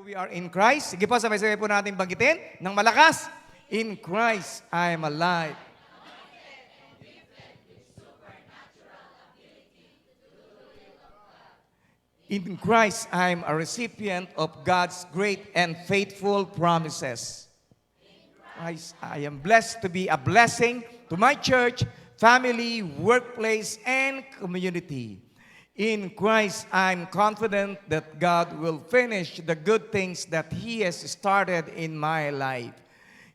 we are in Christ. Sige po, sabay-sabay po natin banggitin ng malakas. In Christ, I am alive. In Christ, I am a recipient of God's great and faithful promises. Christ, I am blessed to be a blessing to my church, family, workplace, and community. In Christ, I'm confident that God will finish the good things that He has started in my life.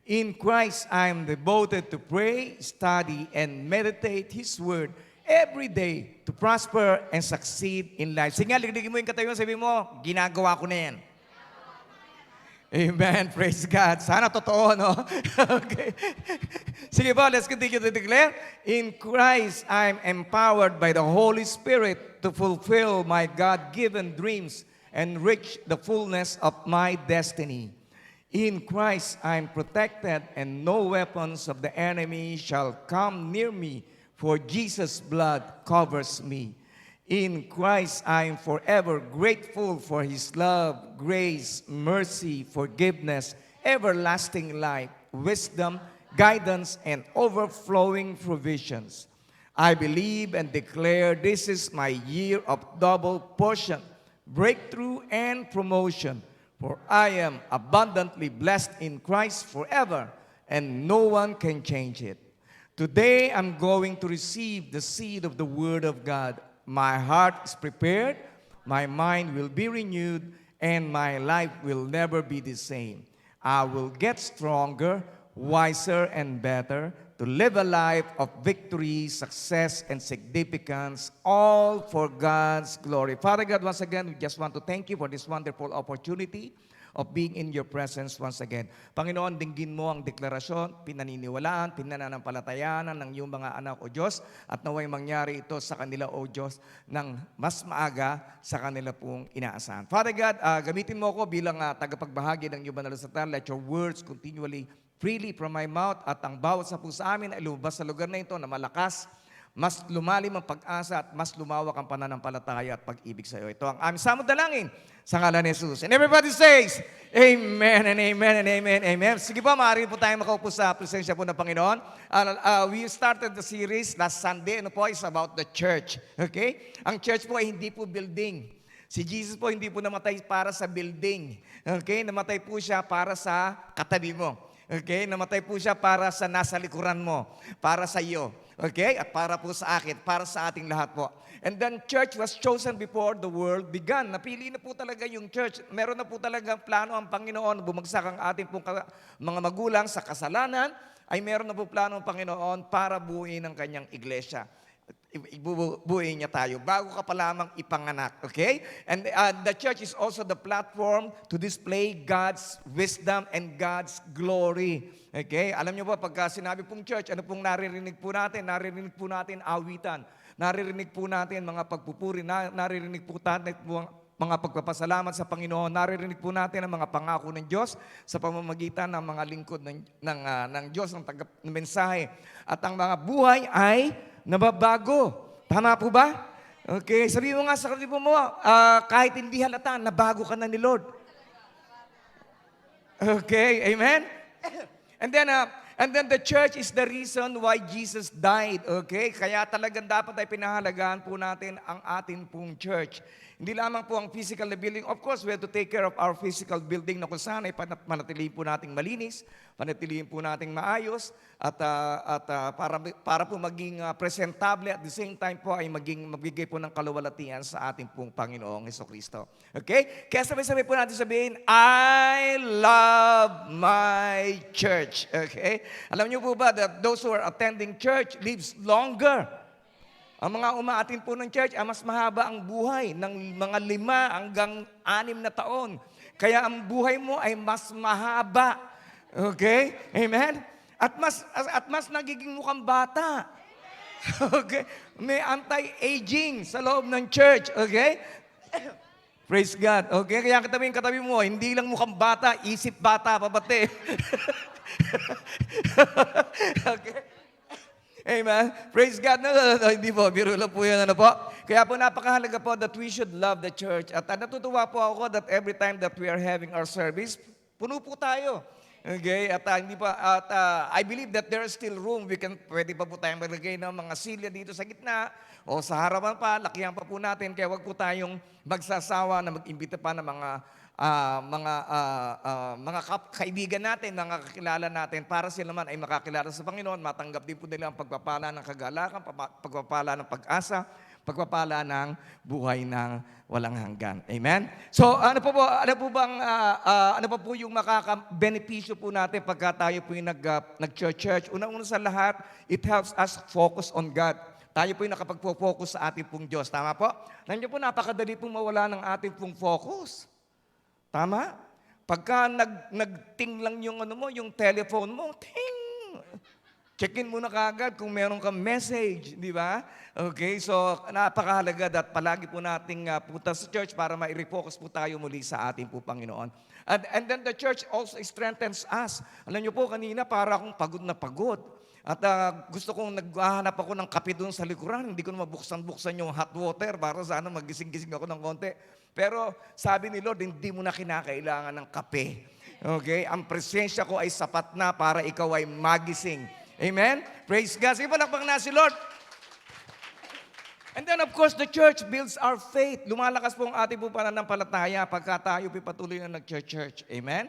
In Christ, I'm devoted to pray, study, and meditate His Word every day to prosper and succeed in life. Sige nga, ligligin mo yung katayo, sabi mo, ginagawa ko na yan. Amen. Praise God. Sana totoo, no? Okay. Sige po, let's continue to declare. In Christ, I'm empowered by the Holy Spirit to fulfill my God-given dreams and reach the fullness of my destiny. In Christ, I'm protected and no weapons of the enemy shall come near me, for Jesus' blood covers me. In Christ, I am forever grateful for His love, grace, mercy, forgiveness, everlasting life, wisdom, guidance, and overflowing provisions. I believe and declare this is my year of double portion, breakthrough, and promotion. For I am abundantly blessed in Christ forever, and no one can change it. Today, I'm going to receive the seed of the Word of God. My heart is prepared, my mind will be renewed, and my life will never be the same. I will get stronger, wiser, and better to live a life of victory, success, and significance, all for God's glory. Father God, once again, we just want to thank you for this wonderful opportunity of being in your presence once again. Panginoon, dinggin mo ang deklarasyon, pinaniniwalaan, pinananampalatayanan ng iyong mga anak o Diyos at naway mangyari ito sa kanila o Diyos ng mas maaga sa kanila pong inaasahan. Father God, gamitin mo ako bilang tagapagbahagi ng iyong banal na salita. Let your words continually freely from my mouth at ang bawat sa puso amin ay lumabas sa lugar na ito na malakas, mas lumalim ang pag-asa at mas lumawak ang pananampalataya at pag-ibig sa iyo. Ito ang aming samod dalangin sa ngalan ni Jesus. And everybody says, Amen and Amen and Amen, Amen. Sige po, maaari po tayo makaupo sa presensya po ng Panginoon. We started the series last Sunday. Ano po? Is about the church. Okay? Ang church po ay hindi po building. Si Jesus po hindi po namatay para sa building. Okay? Namatay po siya para sa katabi mo. Okay? Namatay po siya para sa nasa likuran mo. Para sa iyo. Okay? At para po sa akin. Para sa ating lahat po. And then church was chosen before the world began. Napili na po talaga yung church. Meron na po talagang plano ang Panginoon. Bumagsak ang ating pong mga magulang sa kasalanan. Ay meron na po plano ang Panginoon para buuin ang kanyang iglesia. Ibubuuin niya tayo bago ka pa lamang ipanganak. Okay? And the church is also the platform to display God's wisdom and God's glory. Okay? Alam niyo po, pagka sinabi pong church, ano pong naririnig po natin? Naririnig po natin awitan. Naririnig po natin mga pagpupuri, naririnig po natin mga pagpapasalamat sa Panginoon, naririnig po natin ang mga pangako ng Diyos sa pamamagitan ng mga lingkod ng Diyos, ng mensahe. At ang mga buhay ay nababago. Tama po ba? Okay, sabi mo nga sa kalibo mo, kahit hindi halata, nabago ka na ni Lord. Okay, amen? And then the church is the reason why Jesus died, okay? Kaya talagang dapat ay pinahalagaan po natin ang ating pong church. Hindi lamang po ang physical na building. Of course, we have to take care of our physical building na kung saan ay manatilihin po nating malinis, panatilihin po nating maayos, at para po maging presentable at the same time po ay magbigay po ng kaluwalhatian sa ating pong Panginoong Hesukristo. Okay? Kaya sabay-sabay po natin sabihin, I love my church. Okay? Alam niyo po ba that those who are attending church lives longer? Ang mga umaatin po ng church, mas mahaba ang buhay ng mga 5 hanggang 6 na taon. Kaya ang buhay mo ay mas mahaba. Okay? Amen? At mas nagiging mukhang bata. Okay? May anti-aging sa loob ng church. Okay? Praise God. Okay? Kaya katabi mo, hindi lang mukhang bata, isip bata pa pati. Okay? Amen. Praise God. No, no, no, no, hindi po. Biro lang po yan. Ano po? Kaya po napakahalaga po that we should love the church. At natutuwa po ako that every time that we are having our service, puno po tayo. Okay? At hindi pa at I believe that there is still room. Pwede pa po tayong maglagay ng mga silya dito sa gitna o sa harapan pa, lakihan pa po natin. Kaya wag po tayong magsasawa na mag-imbita pa ng kaibigan natin, mga kakilala natin, para sila man ay makakilala sa Panginoon, matanggap din po nila ang pagpapala ng kagalakan, pagpapala ng pag-asa, pagpapala ng buhay ng walang hanggan. Amen? So, ano pa po yung makaka-benepisyo po natin pagka tayo po yung nag-church? Una-una sa lahat, it helps us focus on God. Tayo po yung nakapag-focus sa ating pong Diyos. Tama po? Nandiyo po, napakadali pong mawala ng ating pong focus. Tama? Pagka nag-ting lang yung yung telephone mo, ting! Check-in muna kaagad kung meron kang message, di ba? Okay, so napakahalaga at palagi po nating punta sa church para ma-refocus po tayo muli sa ating po Panginoon. And then the church also strengthens us. Alam niyo po, kanina para akong pagod na pagod. At gusto kong naghahanap ako ng kape doon sa likuran. Hindi ko na mabuksan-buksan yung hot water para sana magising-gising ako ng konti. Pero sabi ni Lord, hindi mo na kinakailangan ng kape. Okay? Ang presensya ko ay sapat na para ikaw ay magising. Amen? Praise God. Sige, palakpak na si Lord. And then of course, the church builds our faith. Lumalakas po ang ating po pananampalataya pagka tayo patuloy na nag-church. Amen?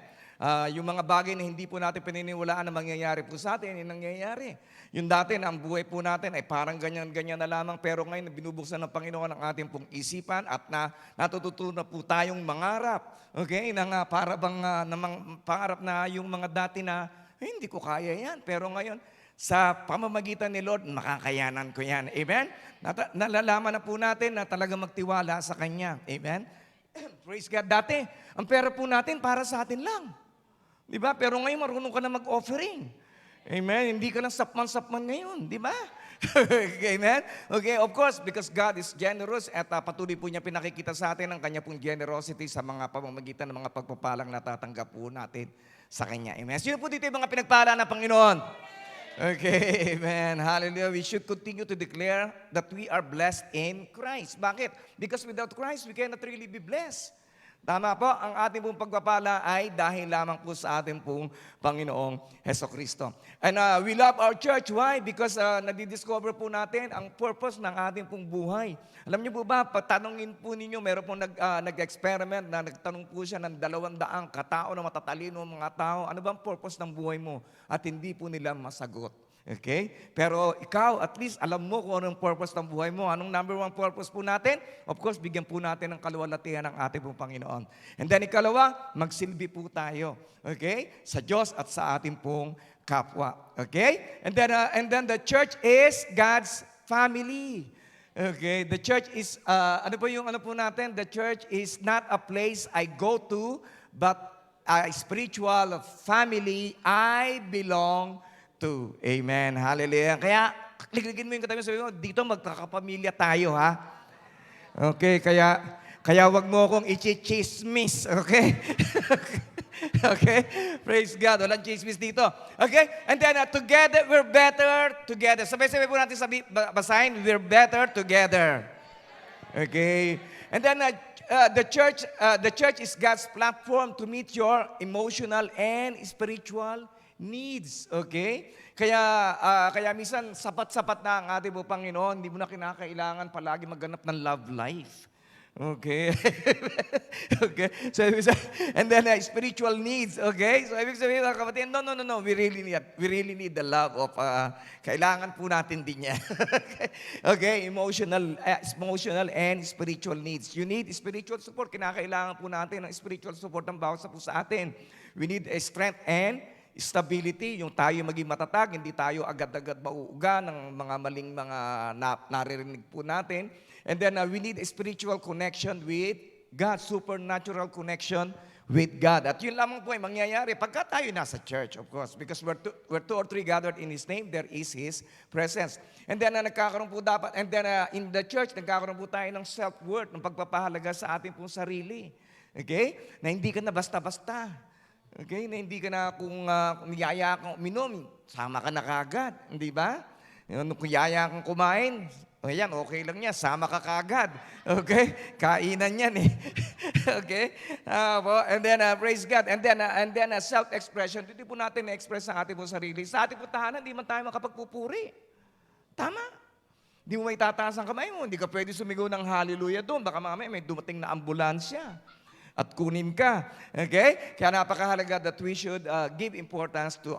Yung mga bagay na hindi po natin pininiwalaan na mangyayari po sa atin, yung nangyayari. Yung dati na ang buhay po natin ay parang ganyan-ganyan na lamang, pero ngayon binubuksan ng Panginoon ang ating pong isipan at natututunan po tayong mangarap. Okay? Pangarap na yung mga dati na, hindi ko kaya yan. Pero ngayon, sa pamamagitan ni Lord, makakayanan ko yan. Amen? Nalalaman na po natin na talaga magtiwala sa Kanya. Amen? Praise God. Dati, ang pera po natin para sa atin lang. Di ba? Pero ngayon marunong ka na mag-offering. Amen? Hindi ka lang sapman-sapman ngayon. Di ba? Amen? Okay, of course, because God is generous at patuloy po niya pinakikita sa atin ang Kanya pong generosity sa mga pamamagitan ng mga pagpapalang natatanggap po natin sa Kanya. Amen? Sino po dito yung mga pinagpala ng Panginoon? Okay, amen. Hallelujah. We should continue to declare that we are blessed in Christ. Bakit? Because without Christ, we cannot really be blessed. Tama po, ang ating pong pagpapala ay dahil lamang po sa ating pong Panginoong Hesukristo. And we love our church. Why? Because nadidiscover po natin ang purpose ng ating pong buhay. Alam niyo po ba, patanungin po ninyo, meron pong nag-experiment na nagtanong po siya ng 200 katao na matatalino mga tao, ano bang purpose ng buhay mo? At hindi po nila masagot. Okay? Pero ikaw, at least alam mo kung anong purpose ng buhay mo. Anong number one purpose po natin? Of course, bigyan po natin ng kaluwalhatian ng ating pong Panginoon. And then ikalawa, magsilbi po tayo. Okay? Sa Diyos at sa ating pong kapwa. Okay? And then the church is God's family. Okay? The church is, ano po natin? The church is not a place I go to, but a spiritual family I belong to. Amen. Hallelujah. Kaya, ligligin mo yung katabi, sabi mo, dito magkakapamilya tayo, ha? Okay, kaya wag mo akong i-chismis, okay? Okay? Praise God. Walang chismis dito. Okay? And then, together, we're better together. Sabay-sabay po natin basahin, we're better together. Okay? And then, the church is God's platform to meet your emotional and spiritual needs, okay? Kaya minsan sapat-sapat na ang ating po Panginoon, hindi mo na kinakailangan palagi maghanap ng love life. Okay? Okay? So, and then spiritual needs, okay? So, ibig sabihin mga kapatid, no, we really need the love of, kailangan po natin din yan. Okay? Emotional and spiritual needs. You need spiritual support, kinakailangan po natin ng spiritual support ng bawat po sa atin. We need a strength and stability, yung tayo maging matatag, hindi tayo agad-agad mauuga ng mga maling mga naririnig po natin. And then we need a spiritual connection with God, supernatural connection with God. At yun lamang po ay mangyayari pagka tayo nasa church, of course, because we're two or three gathered in His name, there is His presence. And then nagkakaroon po dapat, and then in the church, nagkakaroon po tayo ng self-worth, ng pagpapahalaga sa ating pong sarili. Okay? Na hindi ka na basta-basta. Okay? Na hindi ka na kung niyaya kang uminom, sama ka na kagad. Hindi ba? Kung yaya kang kumain, ayan, okay lang yan, sama ka kagad. Okay? Kainan yan eh. Okay? And then, praise God. And then self-expression. Hindi po natin na-express ang ating po sarili. Sa ating po tahanan, hindi man tayo makapagpupuri. Tama. Hindi mo may tataas ang kamay mo. Hindi ka pwede sumigaw ng hallelujah doon. Baka mamaya may dumating na ambulansya at kunin ka. Okay? Kaya napakahalaga that we should give importance to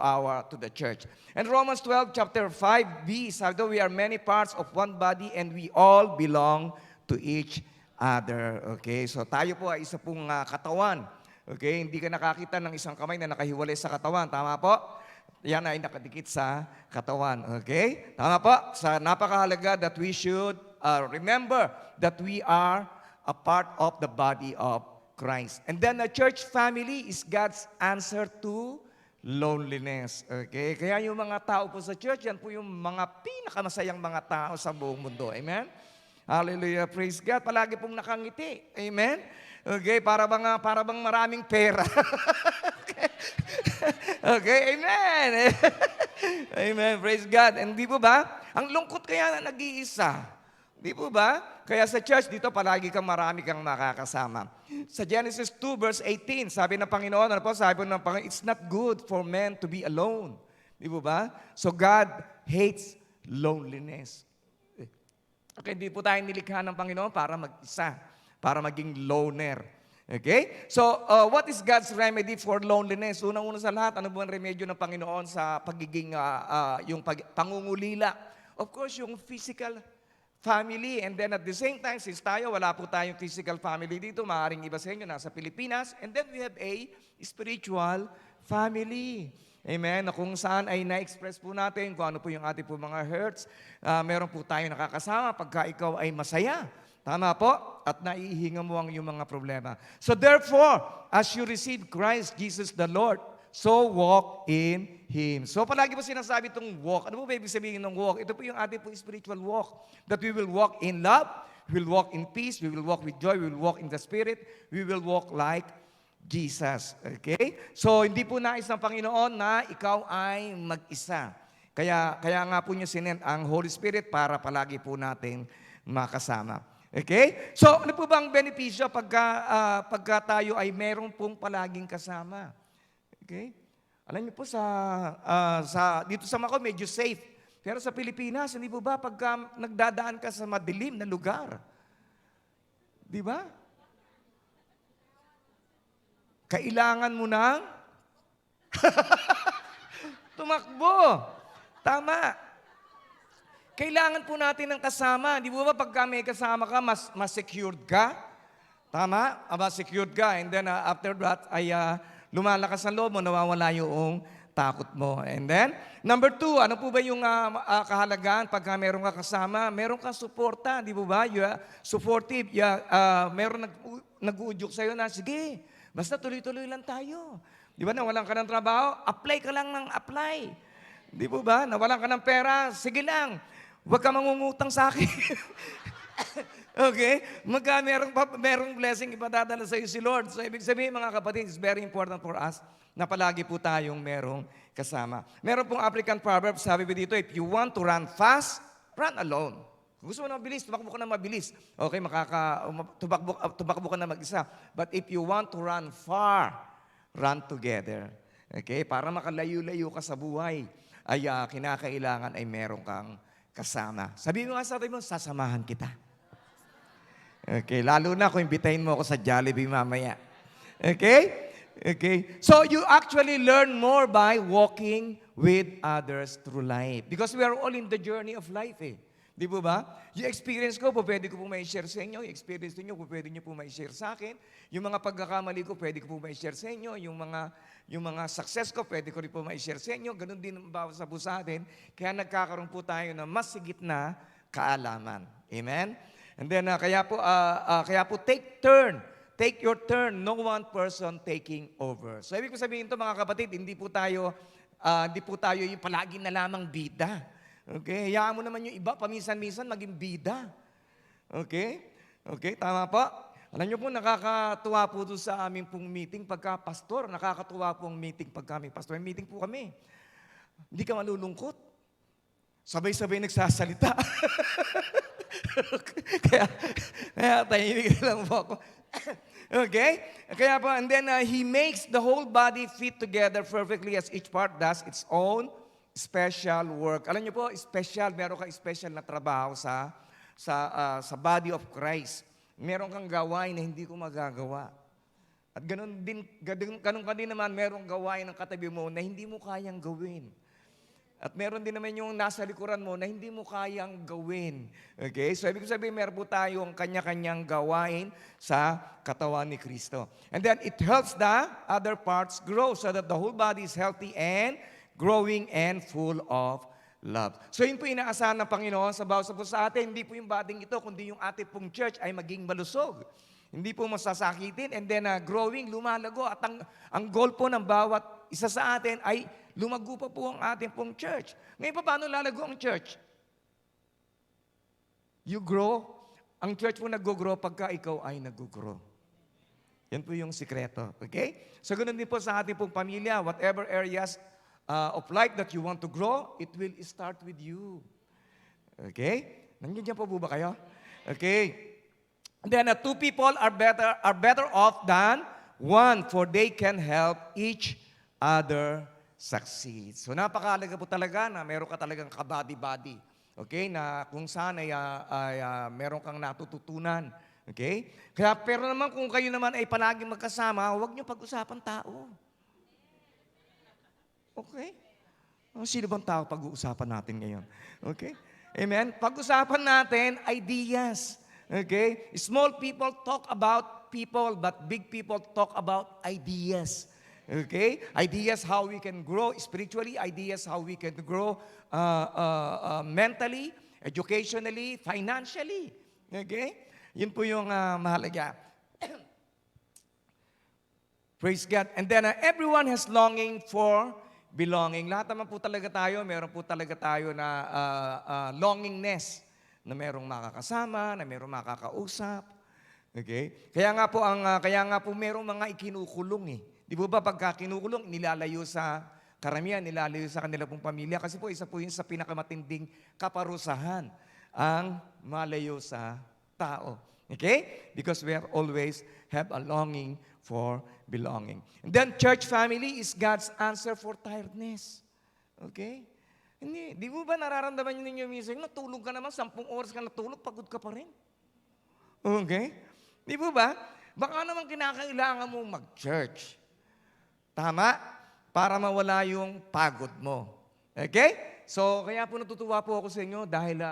the church. And Romans 12, chapter 5b, sabi daw, we are many parts of one body and we all belong to each other. Okay? So tayo po ay isa pong katawan. Okay? Hindi ka nakakita ng isang kamay na nakahiwalay sa katawan. Tama po? Yan ay nakadikit sa katawan. Okay? Tama po? Sa napakahalaga that we should remember that we are a part of the body of Christ. And then the church family is God's answer to loneliness. Okay? Kaya yung mga tao po sa church, yan po yung mga pinakamasayang mga tao sa buong mundo. Amen? Hallelujah. Praise God. Palagi pong nakangiti. Amen? Okay? Para bang maraming pera. Okay? Amen. Amen. Praise God. And di po ba? Ang lungkot kaya na nag-iisa. Di po ba? Kaya sa church, dito palagi marami kang makakasama. Sa Genesis 2 verse 18, sabi ng Panginoon, sabi ng Panginoon, it's not good for men to be alone. Di po ba? So God hates loneliness. Okay, hindi po tayo nilikha ng Panginoon para mag-isa, para maging loner. Okay? So, what is God's remedy for loneliness? Unang-una sa lahat, ano po ang remedyo ng Panginoon sa pagiging, pangungulila? Of course, yung physical family. And then at the same time, since wala po tayong physical family dito, maaaring iba sa inyo, nasa Pilipinas. And then we have a spiritual family. Amen? Na kung saan ay na-express po natin kung ano po yung ating po mga hurts. Meron po tayo nakakasama pagka ikaw ay masaya. Tama po? At naihinga mo ang iyong mga problema. So therefore, as you receive Christ Jesus the Lord, so walk in Him. So palagi po sinasabi itong walk. Ano po ba ibig sabihin ng walk? Ito po yung ating po spiritual walk. That we will walk in love, we will walk in peace, we will walk with joy, we will walk in the Spirit, we will walk like Jesus. Okay? So hindi po nais ng Panginoon na ikaw ay mag-isa. Kaya nga po niya sinend ang Holy Spirit para palagi po natin makasama. Okay? So ano po bang benepisyo pagka tayo ay meron pong palaging kasama? Okay? Alam niyo po dito sa Macau, medyo safe. Pero sa Pilipinas, hindi po ba pagka nagdadaan ka sa madilim na lugar? Di ba? Kailangan mo nang tumakbo. Tama. Kailangan po natin ng kasama. Di ba pagka may kasama ka, mas secured ka? Tama? Mas secured ka. And then after that, ay lumalakas ang loob mo, nawawala yung takot mo. And then, number 2, ano po ba yung kahalagaan pagka meron ka kasama? Meron kang suporta, di ba? You are supportive. Meron nag-uudyok sa'yo na, sige, basta tuloy-tuloy lang tayo. Di ba, nawalan ka ng trabaho? Apply ka lang ng apply. Di ba? Nawalan ka ng pera? Sige lang. Huwag ka mangungutang sa akin. Okay? Merong blessing ipadadala sa iyo si Lord. So, ibig sabihin, mga kapatid, it's very important for us na palagi po tayong merong kasama. Meron pong African proverb, sabi po dito, if you want to run fast, run alone. Kung gusto mo na mabilis, tumakbo ka na mabilis. Okay, tumakbo ka na mag-isa. But if you want to run far, run together. Okay? Para makalayo-layo ka sa buhay, ay kinakailangan ay meron kang kasama. Sabihin mo nga sa atin mo, sasamahan kita. Okay, lalo na kung imbitahin mo ako sa Jollibee mamaya. Okay? Okay. So you actually learn more by walking with others through life. Because we are all in the journey of life eh. Di ba ba? Yung experience ko po, pwede ko po may-share sa inyo. Yung experience niyo po, pwede niyo po may-share sa akin. Yung mga pagkakamali ko, pwede ko po may-share sa inyo. Yung mga success ko, pwede ko rin po may-share sa inyo. Ganun din ang bawat sa busa atin. Kaya nagkakaroon po tayo ng mas sigit na kaalaman. Amen? And then, kaya po take turn. Take your turn. No one person taking over. So, ibig ko sabihin ito, mga kapatid, hindi po tayo yung palagi na lamang bida. Okay? Hayaan mo naman yung iba, paminsan-minsan maging bida. Okay? Okay, tama po? Alam niyo po, nakakatuwa po doon sa aming pong meeting pagka pastor. Nakakatuwa po ang meeting pagka may pastor. May meeting po kami. Hindi ka malulungkot. sabay-sabay nagsasalita. kaya, kaya tahimik lang po ako. Okay? Kaya po, and then He makes the whole body fit together perfectly as each part does its own special work. Alam niyo po, special, meron kang special na trabaho sa body of Christ. Meron kang gawain na hindi ko magagawa. At ganun ka din naman, merong gawain ng katabi mo na hindi mo kayang gawin. At meron din naman yung nasa likuran mo na hindi mo kayang gawin. Okay? So, ibig sabihin, meron po tayong kanya-kanyang gawain sa katawan ni Kristo. And then, it helps the other parts grow so that the whole body is healthy and growing and full of love. So, yun po inaasahan ng Panginoon sa bawat sa atin. Hindi po yung bading ito, kundi yung ating pong church ay maging malusog. Hindi po masasakitin, and then growing, lumalago. At ang goal po ng bawat isa sa atin ay lumago pa po ang ating pong church. Ngayon pa, paano lalago ang church? You grow. Ang church po nag-grow pagka ikaw ay nag-grow. Yan po yung sikreto. Okay? So, ganun din po sa ating pong pamilya. Whatever areas of life that you want to grow, it will start with you. Okay? Nandiyan po ba kayo? Okay. Then two people are better off than one, for they can help each other succeed. So napakahalaga po talaga na meron ka talagang kabady-body. Okay? Na kung saan ay meron kang natututunan. Okay? Kaya pero naman kung kayo naman ay palaging magkasama, huwag niyo pag-usapan tao. Okay? Sino bang tao pag-uusapan natin ngayon? Okay? Amen? Pag-usapan natin ideas. Okay? Small people talk about people, but big people talk about ideas. Okay? Ideas how we can grow spiritually, ideas how we can grow mentally, educationally, financially. Okay? Yun po yung mahalaga. Praise God. And then everyone has longing for belonging. Lahat naman po talaga tayo, meron po talaga tayo na longingness. Na merong makakasama, na merong makakausap. Okay? Kaya nga po merong mga ikinukulong eh. Di ba pagka kinukulong, nilalayo sa karamihan, nilalayo sa kanila pong pamilya. Kasi po, isa po yun sa pinakamatinding kaparusahan ang malayo sa tao. Okay? Because we are always have a longing for belonging. And then, church family is God's answer for tiredness. Okay? Hindi. Di mo ba nararamdaman ninyo minsan, natulog ka naman, 10 oras ka natulog, pagod ka pa rin. Okay? Di mo ba? Baka naman kinakailangan mong mag-church. Tama? Para mawala yung pagod mo. Okay? So, kaya po natutuwa po ako sa inyo dahil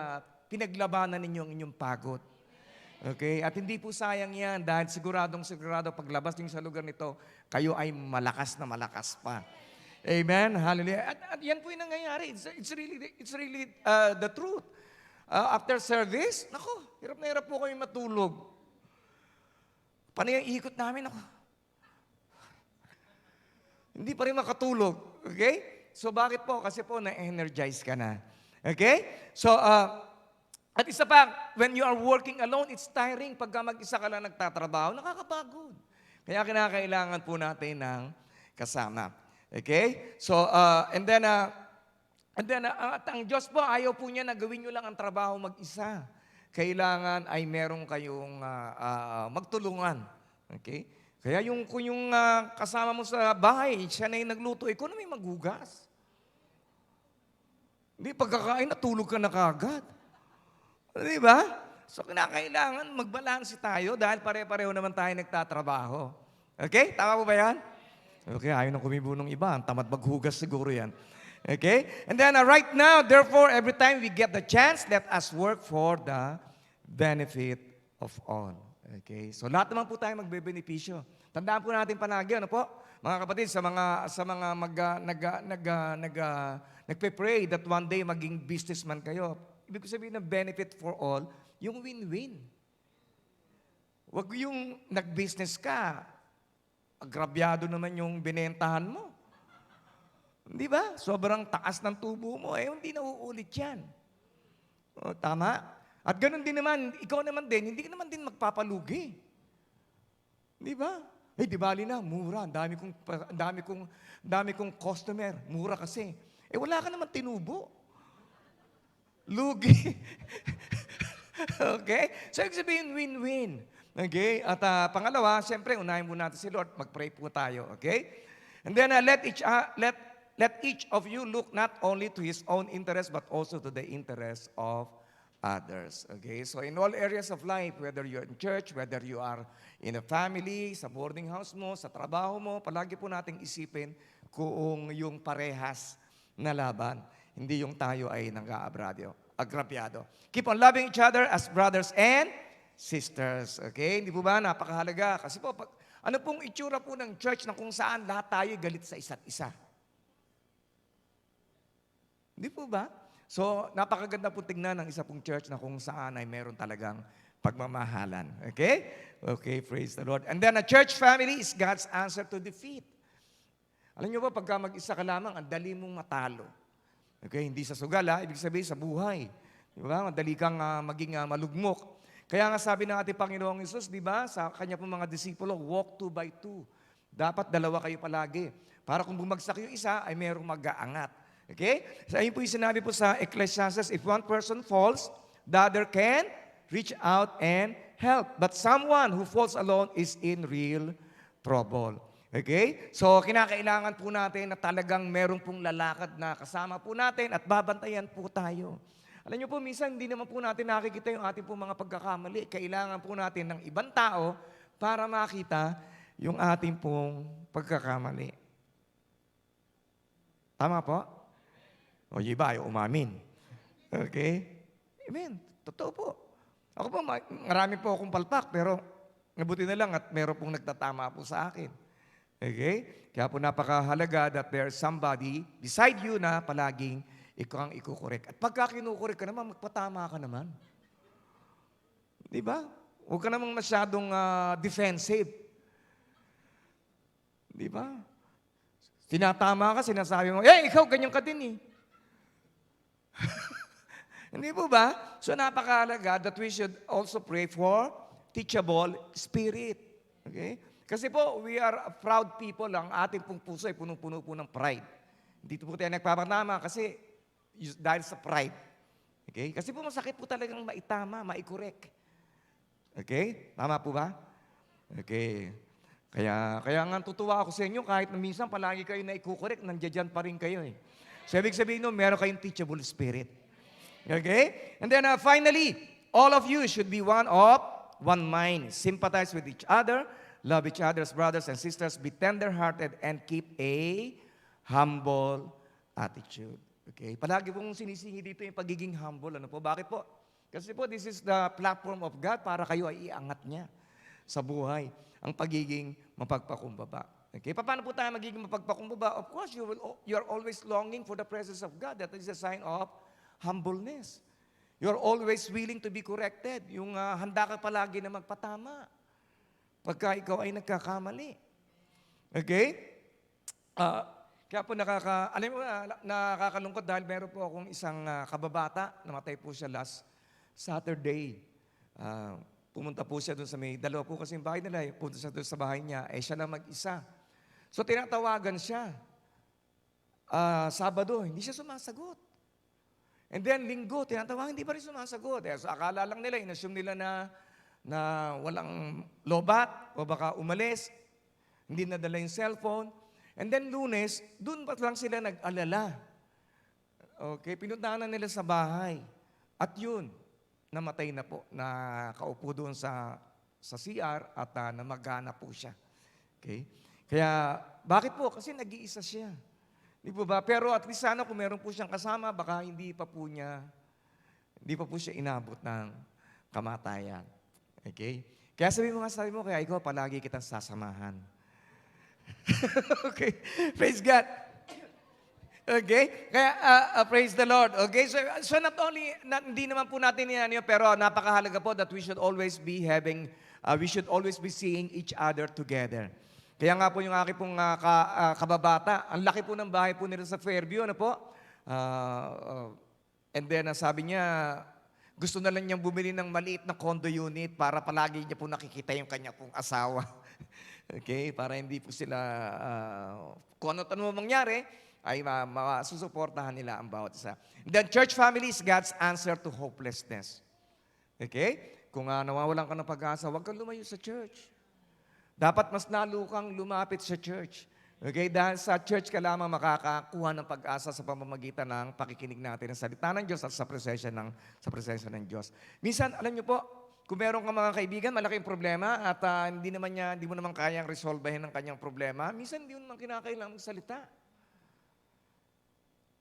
pinaglabanan ninyo ang inyong pagod. Okay? At hindi po sayang yan dahil siguradong paglabas niyo sa lugar nito, kayo ay malakas na malakas pa. Amen. Hallelujah. At yan po yung nangyayari. It's really the truth. After service, hirap na hirap po kayo matulog. Paano yung ikot namin? Hindi pa rin makatulog. Okay? So bakit po? Kasi po na-energize ka na. Okay? So, at isa pa, when you are working alone, it's tiring. Pagka mag-isa ka lang nagtatrabaho, nakakapagod. Kaya kinakailangan po natin ng kasama. Okay? So, and then ang Diyos po, ayaw po niya na gawin nyo lang ang trabaho mag-isa. Kailangan ay meron kayong magtulungan. Okay? Kaya kung yung kasama mo sa bahay, siya na yung nagluto, ikaw na may maghugas. Hindi, pagkakain, natulog ka na kagad. Di ba? So, kinakailangan magbalanse tayo dahil pare-pareho naman tayo nagtatrabaho. Okay? Tama po ba yan? Okay, ayaw nang kumibo ng iba. Ang tamad maghugas siguro yan. Okay? And then right now, therefore, every time we get the chance, let us work for the benefit of all. Okay? So lahat naman po tayo magbebenepisyo. Tandaan po natin palagi, ano po? Mga kapatid, sa mga nagpe-pray that one day maging businessman kayo. Ibig sabihin ng benefit for all, yung win-win. Huwag yung nag-business ka, agrabyado naman yung binentahan mo. Di ba? Sobrang taas ng tubo mo. Hindi na uulit yan. O, tama? At ganun din naman, ikaw naman din, hindi ka naman din magpapalugi. Di ba? Di bali na, mura. Ang dami kong customer. Mura kasi. Wala ka naman tinubo. lugi. Okay? So, ibig sabihin, win-win. Okay? At pangalawa, siyempre, unahin mo natin si Lord. Mag-pray po tayo. Okay? And then, let each of you look not only to his own interest, but also to the interest of others. Okay? So, in all areas of life, whether you're in church, whether you are in a family, sa boarding house mo, sa trabaho mo, palagi po nating isipin kung yung parehas na laban. Hindi yung tayo ay agrabyado. Keep on loving each other as brothers and sisters. Okay? Hindi po ba? Napakahalaga. Kasi po, ano pong itsura po ng church na kung saan lahat tayo galit sa isa't isa? Hindi po ba? So, napakaganda po tingnan ng isa pong church na kung saan ay meron talagang pagmamahalan. Okay? Okay, praise the Lord. And then a church family is God's answer to defeat. Alam niyo ba, pagka mag-isa ka lamang, ang dali mong matalo. Okay, hindi sa sugal, ibig sabihin sa buhay. Di ba? Madali kang maging malugmok. Kaya nga sabi ng ating Panginoong Hesus, di ba, sa kanya pong mga disipulo, walk 2 by 2. Dapat dalawa kayo palagi. Para kung bumagsak yung isa, ay mayroong mag-aangat. Okay? So ayun po yung sinabi po sa Ecclesiastes, if one person falls, the other can reach out and help. But someone who falls alone is in real trouble. Okay? So, kinakailangan po natin na talagang meron pong lalakad na kasama po natin at babantayan po tayo. Alam niyo po, minsan hindi naman po natin nakikita yung ating po mga pagkakamali. Kailangan po natin ng ibang tao para makita yung ating pong pagkakamali. Tama po? O yung iba, ayaw umamin. Okay? Amen. Totoo po. Ako po, marami po akong palpak, pero nabuti na lang at meron pong nagtatama po sa akin. Okay? Kaya po napakahalaga that there's somebody beside you na palaging ikaw ang ikukorek. At pagka kinukorek ka naman, magpatama ka naman. Di ba? Huwag ka namang masyadong defensive. Di ba? Tinatama ka, sinasabi mo, ikaw, ganyan ka din eh. Hindi po ba? So napakahalaga that we should also pray for teachable spirit. Okay? Kasi po, we are a proud people. Ang ating pong puso ay punong-puno po ng pride. Hindi po tayo nagpapatama kasi dahil sa pride. Okay? Kasi po masakit po talagang maitama, maikorek. Okay? Tama po ba? Okay. Kaya nga tutuwa ako sa inyo kahit na minsan palagi kayo na ikukorek, nandiyan pa rin kayo eh. So ibig sabihin nun, meron kayong teachable spirit. Okay? And then finally, all of you should be one mind. Sympathize with each other. Love each other as brothers and sisters. Be tender-hearted and keep a humble attitude. Okay? Palagi pong sinisingi dito yung pagiging humble. Ano po? Bakit po? Kasi po, this is the platform of God para kayo ay iangat niya sa buhay. Ang pagiging mapagpakumbaba. Okay? Paano po tayo magiging mapagpakumbaba? Of course, you're always longing for the presence of God. That is a sign of humbleness. You're always willing to be corrected. Yung handa ka palagi na magpatama. Pagka ikaw ay nagkakamali. Okay? Kaya po nakakalungkot dahil meron po akong isang kababata, namatay po siya last Saturday. Pumunta po siya doon sa may, dalawa po kasi yung bahay nila, punta siya doon sa bahay niya, siya lang mag-isa. So tinatawagan siya. Sabado, hindi siya sumasagot. And then linggo, tinatawagan, hindi pa rin sumasagot. So akala lang nila, inassume nila na walang lobat o baka umalis, hindi nadala yung cellphone. And then Lunes, doon pa lang sila nag-alala. Okay, pinuntahan na nila sa bahay. At yun, namatay na po, nakaupo doon sa CR at namagana po siya. Okay? Kaya, bakit po? Kasi nag-iisa siya. Di po ba? Pero at least sana kung meron po siyang kasama, baka hindi pa po siya inabot ng kamatayan. Okay? Kaya sabi mo, kaya ikaw palagi kitang sasamahan. Okay? Praise God. Okay? Kaya, praise the Lord. Okay? So not only, hindi naman po natin yan, pero napakahalaga po that we should always be seeing each other together. Kaya nga po yung aking pong kababata, ang laki po ng bahay po nila sa Fairview, ano po? And then, sabi niya, gusto na lang niyang bumili ng maliit na condo unit para palagi niya po nakikita yung kanya pong asawa. Okay? Para hindi po sila, kung ano mangyari, ay masusuportahan nila ang bawat isa. Then church family is God's answer to hopelessness. Okay? Kung nawawalan ka ng pag-asa, huwag kang lumayo sa church. Dapat mas lalo kang lumapit sa church. Okay? Dahil sa church ka lamang makakakuha ng pag-asa sa pamamagitan ng pakikinig natin ng salita ng Diyos at sa presensya ng Diyos. Minsan, alam niyo po, kung meron kang mga kaibigan, malaking problema at hindi mo naman kayang resolvehin ang kanyang problema, minsan hindi mo naman kinakailangan magsalita.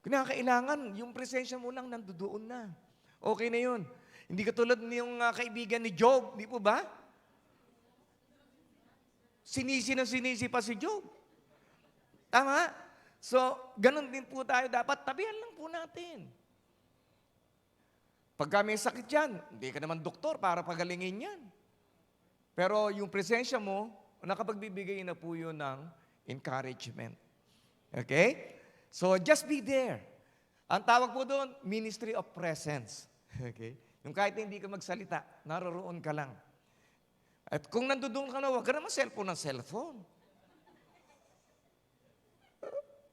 Kinakailangan, yung presensya mo lang nandoon na. Okay na yun. Hindi katulad niyong kaibigan ni Job, di po ba? Sinisi pa si Job. Tama? So, ganun din po tayo dapat. Tabihan lang po natin. Pagka may sakit yan, hindi ka naman doktor para pagalingin yan. Pero yung presensya mo, nakapagbibigay na po yun ng encouragement. Okay? So, just be there. Ang tawag po doon, ministry of presence. Okay? Yung kahit hindi ka magsalita, naroroon ka lang. At kung nandoon ka na, huwag ka naman cellphone ng cellphone.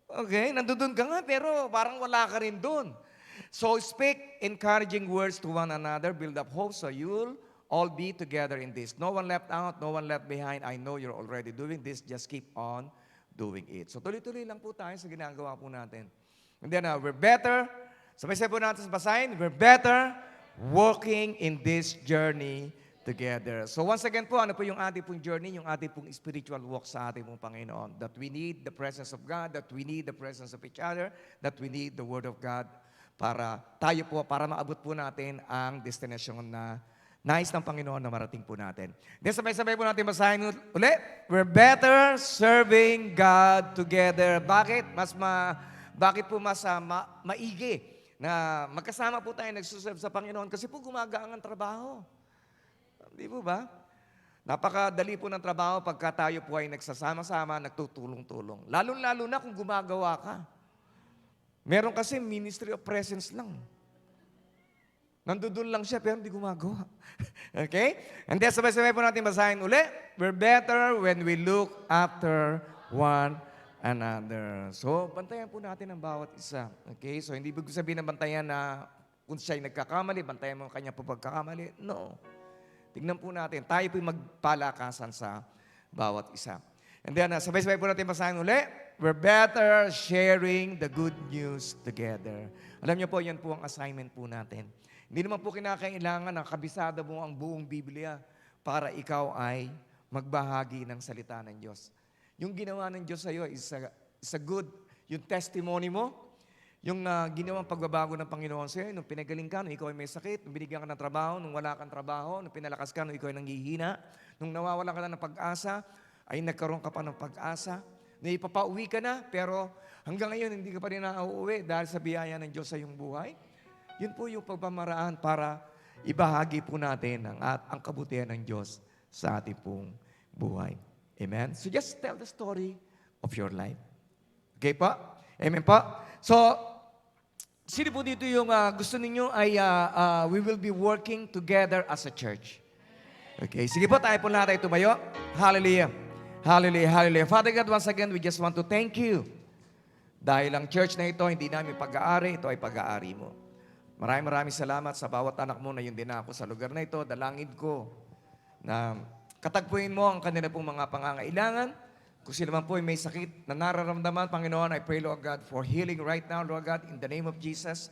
Okay? Nandoon ka nga, pero parang wala ka rin doon. So, speak encouraging words to one another, build up hope so you'll all be together in this. No one left out, no one left behind. I know you're already doing this. Just keep on doing it. So tuloy-tuloy lang po tayo sa ginagawa po natin. And then we're better, sabay-sabay po natin sa basahin, we're better walking in this journey together. So once again po, ano po yung ating pong journey, yung ating pong spiritual walk sa ating pong Panginoon. That we need the presence of God, that we need the presence of each other, that we need the Word of God para maabot po natin ang destination na nais ng Panginoon na marating po natin. Then sabay-sabay po natin basahin ulit. We're better serving God together. Bakit? Bakit po mas maigi na magkasama po tayo nagsuserve sa Panginoon? Kasi po gumagaan ang trabaho. Di po ba? Napakadali po ng trabaho pagka tayo po ay nagsasama-sama, nagtutulong-tulong. Lalo-lalo na kung gumagawa ka. Meron kasi ministry of presence lang. Nandudun lang siya pero hindi gumagawa. Okay? And then sabay-sabay po natin basahin uli. We're better when we look after one another. So, bantayan po natin ang bawat isa. Okay? So, hindi ibig sabihin na bantayan na kung siya'y nagkakamali, bantayan mo ang kanya po pagkakamali. No. Tignan po natin. Tayo po magpalakasan sa bawat isa. And then, sabay-sabay po natin basahin uli. We're better sharing the good news together. Alam niyo po, yan po ang assignment po natin. Hindi naman po kinakailangan na kabisada mo ang buong Biblia para ikaw ay magbahagi ng salita ng Diyos. Yung ginawa ng Diyos sa iyo is a good, yung testimony mo, yung ginawang pagbabago ng Panginoon sa iyo, nung pinagaling ka, nung ikaw ay may sakit, nung binigyan ka ng trabaho, nung wala kang trabaho, nung pinalakas ka, nung ikaw ay nanghihina, nung nawawalan ka na ng pag-asa, ay nagkaroon ka pa ng pag-asa, na ipapauwi ka na, pero hanggang ngayon hindi ka pa rin nauuwi dahil sa biyaya ng Diyos sa iyong buhay. Yun po yung pagpamaraan para ibahagi po natin ang kabutihan ng Diyos sa ating pong buhay. Amen? So just tell the story of your life. Okay po? Amen po? So, sino po dito yung gusto ninyo ay we will be working together as a church. Okay, sige po, tayo po lahat ay tumayo. Hallelujah. Hallelujah, hallelujah. Father God, once again, we just want to thank you. Dahil ang church na ito, hindi namin pag-aari, ito ay pag-aari mo. Maraming salamat sa bawat anak mo na yun din ako sa lugar na ito. Dalangin ko na katagpuin mo ang kanila pong mga pangangailangan. Kung sila man po ay may sakit na nararamdaman, Panginoon, I pray, Lord God, for healing right now, Lord God, in the name of Jesus.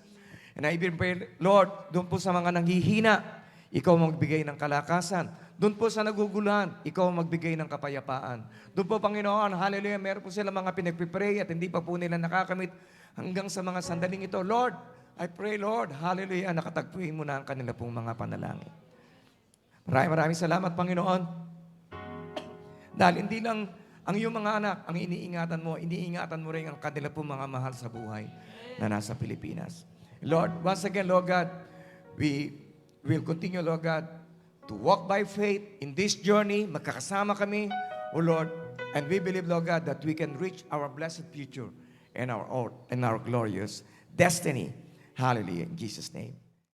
And I even pray, Lord, doon po sa mga nanghihina, ikaw magbigay ng kalakasan. Doon po sa naguguluhan, ikaw magbigay ng kapayapaan. Doon po, Panginoon, hallelujah, meron po sila mga pinagpipray at hindi pa po nila nakakamit hanggang sa mga sandaling ito. Lord, I pray, Lord, hallelujah, nakatagpuin mo na ang kanila pong mga panalangin. Maraming salamat, Panginoon. Dahil hindi lang ang iyong mga anak ang iniingatan mo rin ang kanila pong mga mahal sa buhay na nasa Pilipinas. Lord, once again, Lord God, we will continue, Lord God, to walk by faith in this journey. Magkakasama kami, O Lord, and we believe, Lord God, that we can reach our blessed future and our glorious destiny. Hallelujah. In Jesus' name.